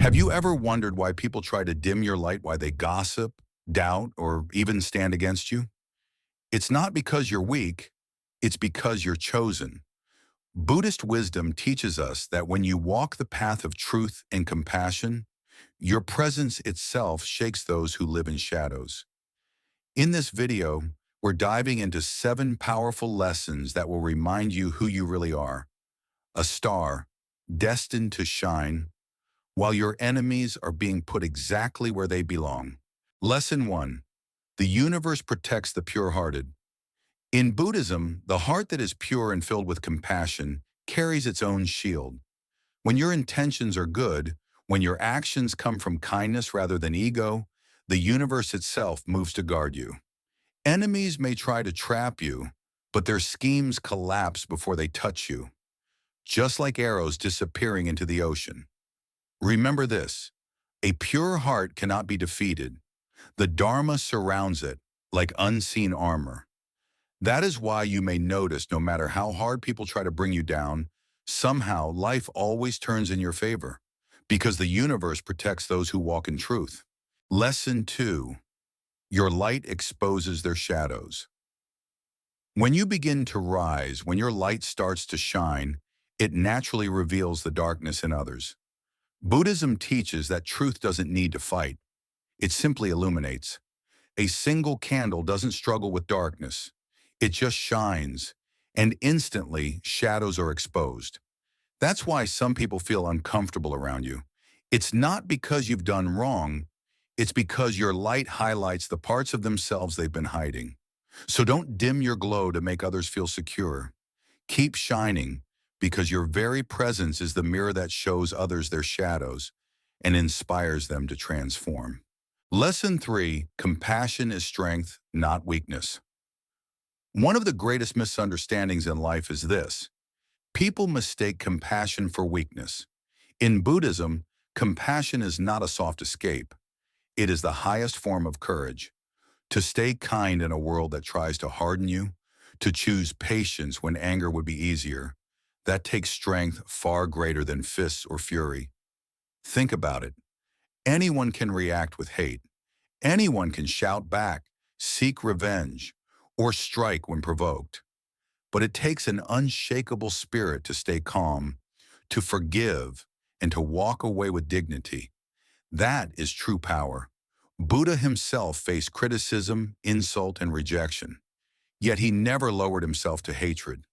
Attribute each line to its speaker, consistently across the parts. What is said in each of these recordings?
Speaker 1: Have you ever wondered why people try to dim your light, why they gossip, doubt, or even stand against you? It's not because you're weak, it's because you're chosen. Buddhist wisdom teaches us that when you walk the path of truth and compassion, your presence itself shakes those who live in shadows. In this video, we're diving into 7 powerful lessons that will remind you who you really are. A star, destined to shine, while your enemies are being put exactly where they belong. Lesson 1. The universe protects the pure-hearted. In Buddhism, the heart that is pure and filled with compassion carries its own shield. When your intentions are good, when your actions come from kindness rather than ego, the universe itself moves to guard you. Enemies may try to trap you, but their schemes collapse before they touch you, just like arrows disappearing into the ocean. Remember this, a pure heart cannot be defeated. The Dharma surrounds it like unseen armor. That is why you may notice no matter how hard people try to bring you down, somehow life always turns in your favor, because the universe protects those who walk in truth. Lesson 2. Your light exposes their shadows. When you begin to rise, when your light starts to shine, it naturally reveals the darkness in others. Buddhism teaches that truth doesn't need to fight. It simply illuminates. A single candle doesn't struggle with darkness. It just shines, and instantly shadows are exposed. That's why some people feel uncomfortable around you. It's not because you've done wrong, it's because your light highlights the parts of themselves they've been hiding. So don't dim your glow to make others feel secure. Keep shining, because your very presence is the mirror that shows others their shadows and inspires them to transform. Lesson 3. Compassion is strength, not weakness. One of the greatest misunderstandings in life is this. People mistake compassion for weakness. In Buddhism, compassion is not a soft escape. It is the highest form of courage. To stay kind in a world that tries to harden you, to choose patience when anger would be easier, that takes strength far greater than fists or fury. Think about it. Anyone can react with hate. Anyone can shout back, seek revenge, or strike when provoked. But it takes an unshakable spirit to stay calm, to forgive, and to walk away with dignity. That is true power. Buddha himself faced criticism, insult, and rejection. Yet he never lowered himself to hatred.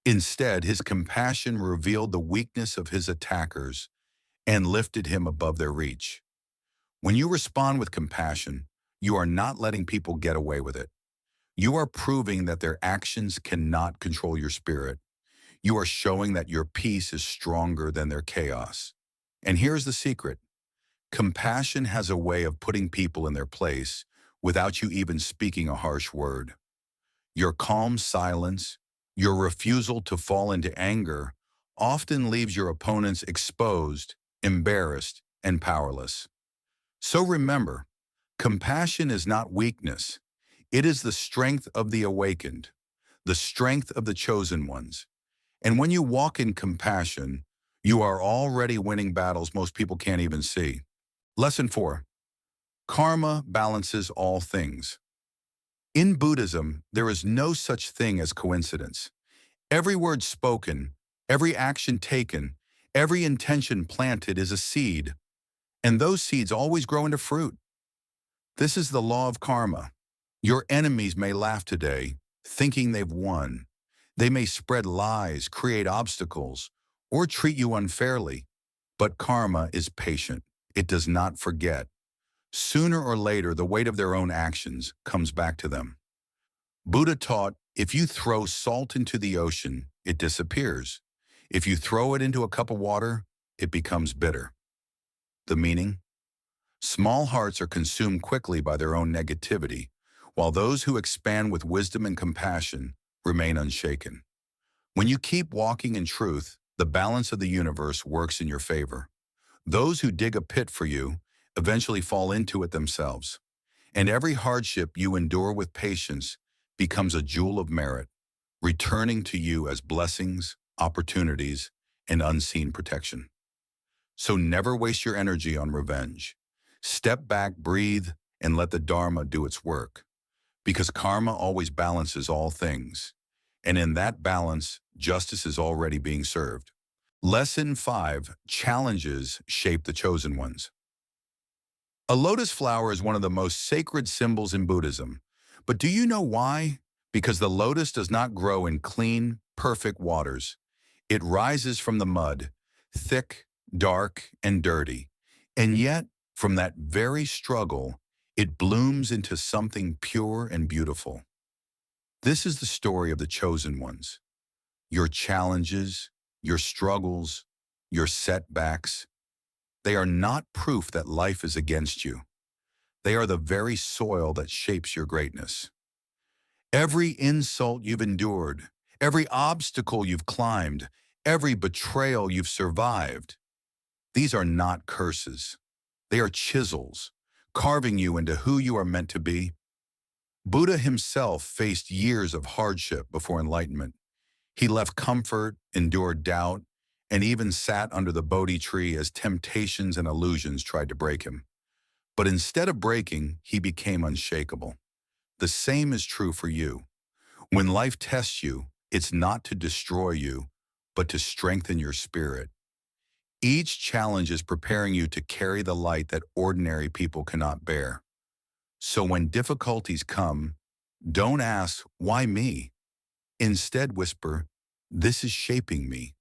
Speaker 1: Instead, his compassion revealed the weakness of his attackers and lifted him above their reach. When you respond with compassion, you are not letting people get away with it. You are proving that their actions cannot control your spirit. You are showing that your peace is stronger than their chaos. And here's the secret. Compassion has a way of putting people in their place without you even speaking a harsh word. Your calm silence, your refusal to fall into anger, often leaves your opponents exposed, embarrassed, and powerless. So remember, compassion is not weakness. It is the strength of the awakened, the strength of the chosen ones. And when you walk in compassion, you are already winning battles most people can't even see. Lesson 4. Karma balances all things. In Buddhism, there is no such thing as coincidence. Every word spoken, every action taken, every intention planted is a seed, and those seeds always grow into fruit. This is the law of karma. Your enemies may laugh today, thinking they've won. They may spread lies, create obstacles, or treat you unfairly. But karma is patient. It does not forget. Sooner or later, the weight of their own actions comes back to them. Buddha taught, if you throw salt into the ocean, it disappears. If you throw it into a cup of water, it becomes bitter. The meaning? Small hearts are consumed quickly by their own negativity, while those who expand with wisdom and compassion remain unshaken. When you keep walking in truth, the balance of the universe works in your favor. Those who dig a pit for you eventually fall into it themselves, and every hardship you endure with patience becomes a jewel of merit, returning to you as blessings, opportunities, and unseen protection. So never waste your energy on revenge. Step back, breathe, and let the Dharma do its work. Because karma always balances all things. And in that balance, justice is already being served. Lesson 5. Challenges shape the chosen ones. A lotus flower is one of the most sacred symbols in Buddhism. But do you know why? Because the lotus does not grow in clean, perfect waters. It rises from the mud, thick, dark, and dirty. And yet, from that very struggle, it blooms into something pure and beautiful. This is the story of the chosen ones. Your challenges, your struggles, your setbacks, they are not proof that life is against you. They are the very soil that shapes your greatness. Every insult you've endured, every obstacle you've climbed, every betrayal you've survived, these are not curses. They are chisels, carving you into who you are meant to be. Buddha himself faced years of hardship before enlightenment. He left comfort, endured doubt, and even sat under the Bodhi tree as temptations and illusions tried to break him. But instead of breaking, he became unshakable. The same is true for you. When life tests you, it's not to destroy you, but to strengthen your spirit. Each challenge is preparing you to carry the light that ordinary people cannot bear. So when difficulties come, don't ask, why me? Instead whisper, this is shaping me.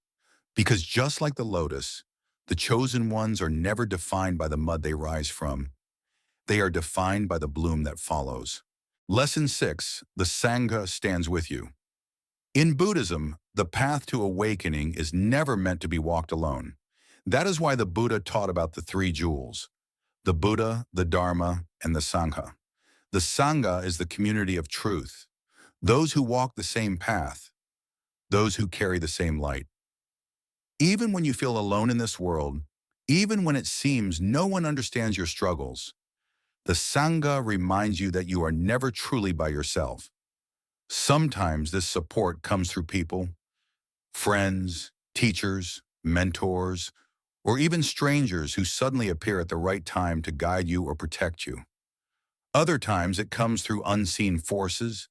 Speaker 1: Because just like the lotus, the chosen ones are never defined by the mud they rise from. They are defined by the bloom that follows. Lesson 6. The Sangha stands with you. In Buddhism, the path to awakening is never meant to be walked alone. That is why the Buddha taught about the three jewels, the Buddha, the Dharma, and the Sangha. The Sangha is the community of truth, those who walk the same path, those who carry the same light. Even when you feel alone in this world, even when it seems no one understands your struggles, the Sangha reminds you that you are never truly by yourself. Sometimes this support comes through people, friends, teachers, mentors, or even strangers who suddenly appear at the right time to guide you or protect you. Other times it comes through unseen forces,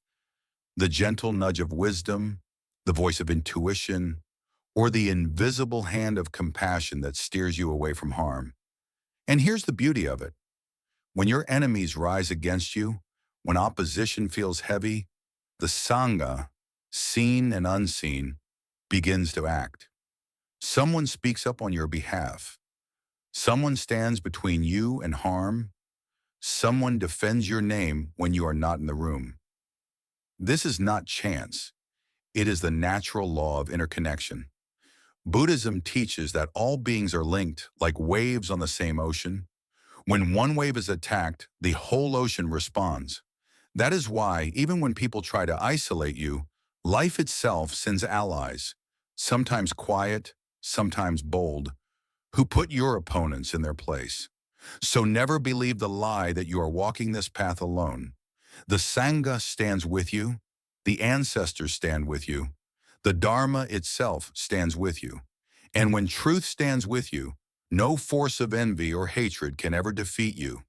Speaker 1: the gentle nudge of wisdom, the voice of intuition, or the invisible hand of compassion that steers you away from harm. And here's the beauty of it. When your enemies rise against you, when opposition feels heavy, the Sangha, seen and unseen, begins to act. Someone speaks up on your behalf. Someone stands between you and harm. Someone defends your name when you are not in the room. This is not chance. It is the natural law of interconnection. Buddhism teaches that all beings are linked like waves on the same ocean. When one wave is attacked, the whole ocean responds. That is why, even when people try to isolate you, life itself sends allies, sometimes quiet, sometimes bold, who put your opponents in their place. So never believe the lie that you are walking this path alone. The Sangha stands with you, the ancestors stand with you, the Dharma itself stands with you. And when truth stands with you, no force of envy or hatred can ever defeat you.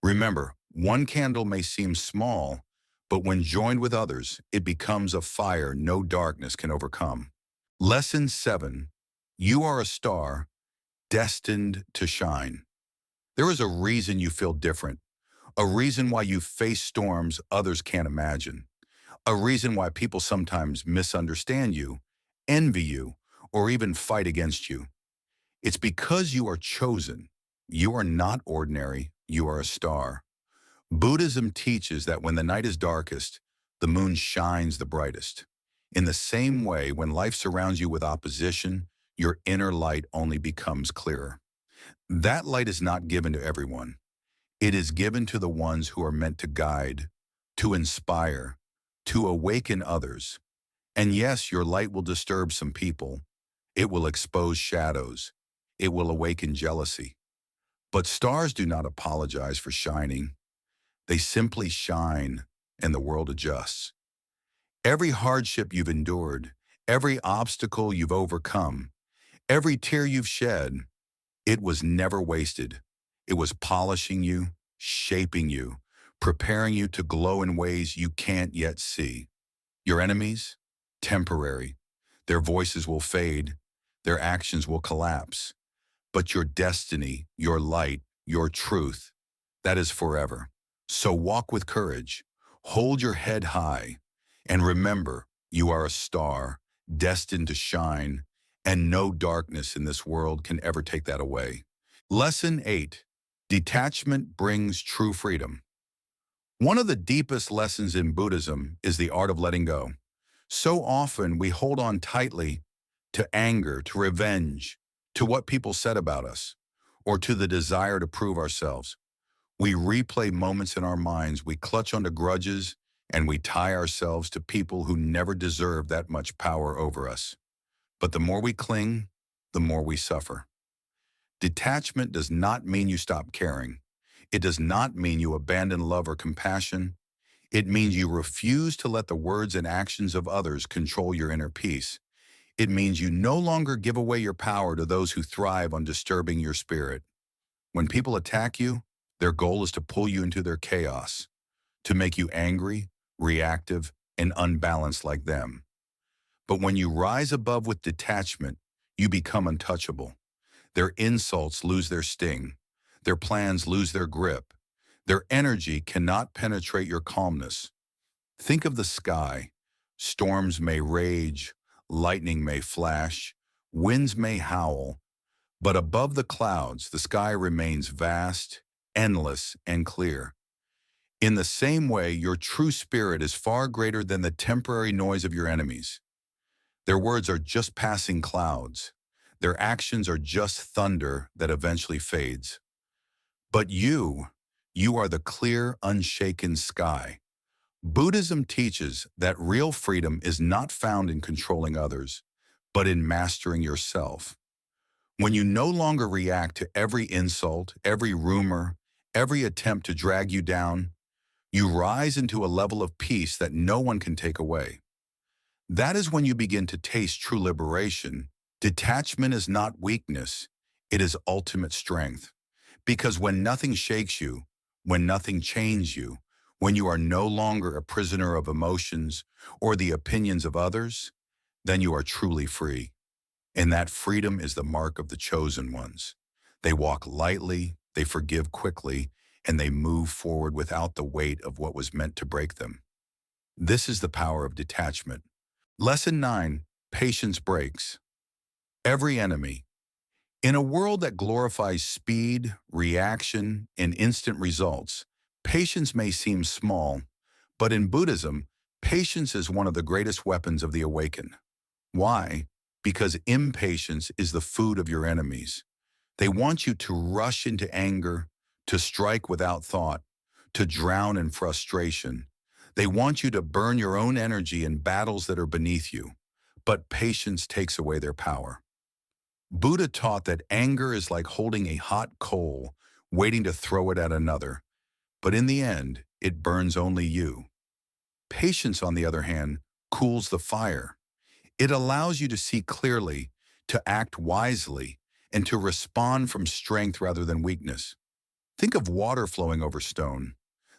Speaker 1: Remember, one candle may seem small, but when joined with others, it becomes a fire no darkness can overcome. Lesson 7. You are a star destined to shine. There is a reason you feel different, a reason why you face storms others can't imagine, a reason why people sometimes misunderstand you, envy you, or even fight against you. It's because you are chosen. You are not ordinary, you are a star. Buddhism teaches that when the night is darkest, the moon shines the brightest. In the same way, when life surrounds you with opposition, your inner light only becomes clearer. That light is not given to everyone. It is given to the ones who are meant to guide, to inspire, to awaken others. And yes, your light will disturb some people. It will expose shadows. It will awaken jealousy. But stars do not apologize for shining. They simply shine, and the world adjusts. Every hardship you've endured, every obstacle you've overcome, every tear you've shed, It was never wasted. It was polishing you, shaping you, preparing you to glow in ways you can't yet see. Your enemies? Temporary. Their voices will fade. Their actions will collapse. But your destiny, your light, your truth, that is forever. So walk with courage. Hold your head high. And remember, you are a star, destined to shine, and no darkness in this world can ever take that away. Lesson 8. Detachment brings true freedom. One of the deepest lessons in Buddhism is the art of letting go. So often we hold on tightly to anger, to revenge, to what people said about us, or to the desire to prove ourselves. We replay moments in our minds, we clutch onto grudges, and we tie ourselves to people who never deserved that much power over us. But the more we cling, the more we suffer. Detachment does not mean you stop caring. It does not mean you abandon love or compassion. It means you refuse to let the words and actions of others control your inner peace. It means you no longer give away your power to those who thrive on disturbing your spirit. When people attack you, their goal is to pull you into their chaos, to make you angry, reactive, and unbalanced like them. But when you rise above with detachment, you become untouchable. Their insults lose their sting. Their plans lose their grip. Their energy cannot penetrate your calmness. Think of the sky. Storms may rage, lightning may flash, winds may howl, but above the clouds, the sky remains vast, endless, and clear. In the same way, your true spirit is far greater than the temporary noise of your enemies. Their words are just passing clouds. Their actions are just thunder that eventually fades. But you are the clear, unshaken sky. Buddhism teaches that real freedom is not found in controlling others, but in mastering yourself. When you no longer react to every insult, every rumor, every attempt to drag you down, you rise into a level of peace that no one can take away. That is when you begin to taste true liberation. Detachment is not weakness, it is ultimate strength. Because when nothing shakes you, when nothing chains you, when you are no longer a prisoner of emotions or the opinions of others, then you are truly free. And that freedom is the mark of the chosen ones. They walk lightly, they forgive quickly, and they move forward without the weight of what was meant to break them. This is the power of detachment. Lesson 9. Patience breaks every enemy. In a world that glorifies speed, reaction, and instant results, patience may seem small, but in Buddhism, patience is one of the greatest weapons of the awakened. Why? Because impatience is the food of your enemies. They want you to rush into anger, to strike without thought, to drown in frustration. They want you to burn your own energy in battles that are beneath you. But patience takes away their power. Buddha taught that anger is like holding a hot coal, waiting to throw it at another. But in the end, it burns only you. Patience, on the other hand, cools the fire. It allows you to see clearly, to act wisely, and to respond from strength rather than weakness. Think of water flowing over stone.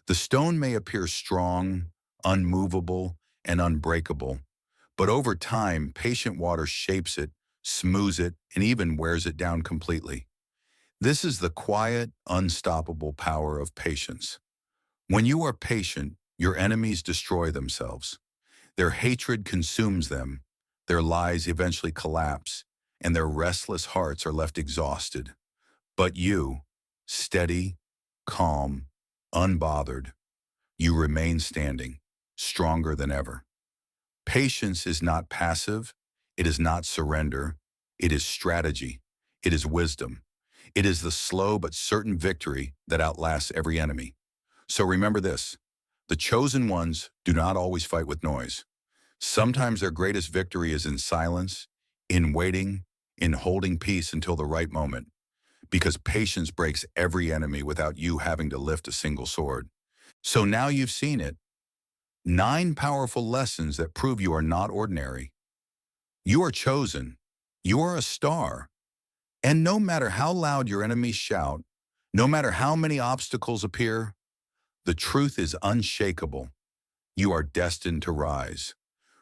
Speaker 1: The stone may appear strong, unmovable, and unbreakable, but over time, patient water shapes it, smooths it, and even wears it down completely. This is the quiet, unstoppable power of patience. When you are patient, your enemies destroy themselves. Their hatred consumes them, their lies eventually collapse, and their restless hearts are left exhausted. But you, steady, calm, unbothered, you remain standing, stronger than ever. Patience is not passive, it is not surrender, it is strategy, it is wisdom. It is the slow but certain victory that outlasts every enemy. So remember this, the chosen ones do not always fight with noise. Sometimes their greatest victory is in silence, in waiting, in holding peace until the right moment, because patience breaks every enemy without you having to lift a single sword. So now you've seen it. 9 powerful lessons that prove you are not ordinary. You are chosen. You are a star. And no matter how loud your enemies shout, no matter how many obstacles appear, the truth is unshakable. You are destined to rise.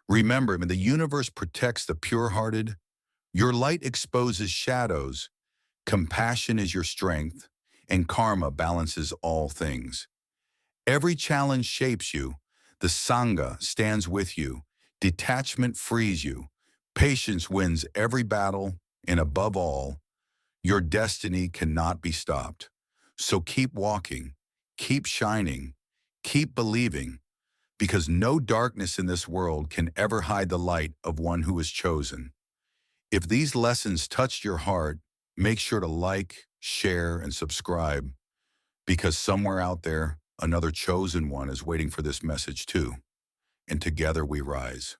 Speaker 1: Remember, when the universe protects the pure-hearted, your light exposes shadows, compassion is your strength, and karma balances all things. Every challenge shapes you, the Sangha stands with you, detachment frees you, patience wins every battle, and above all, your destiny cannot be stopped. So keep walking, keep shining, keep believing, because no darkness in this world can ever hide the light of one who is chosen. If these lessons touched your heart, make sure to like, share, and subscribe, because somewhere out there, another chosen one is waiting for this message too. And together we rise.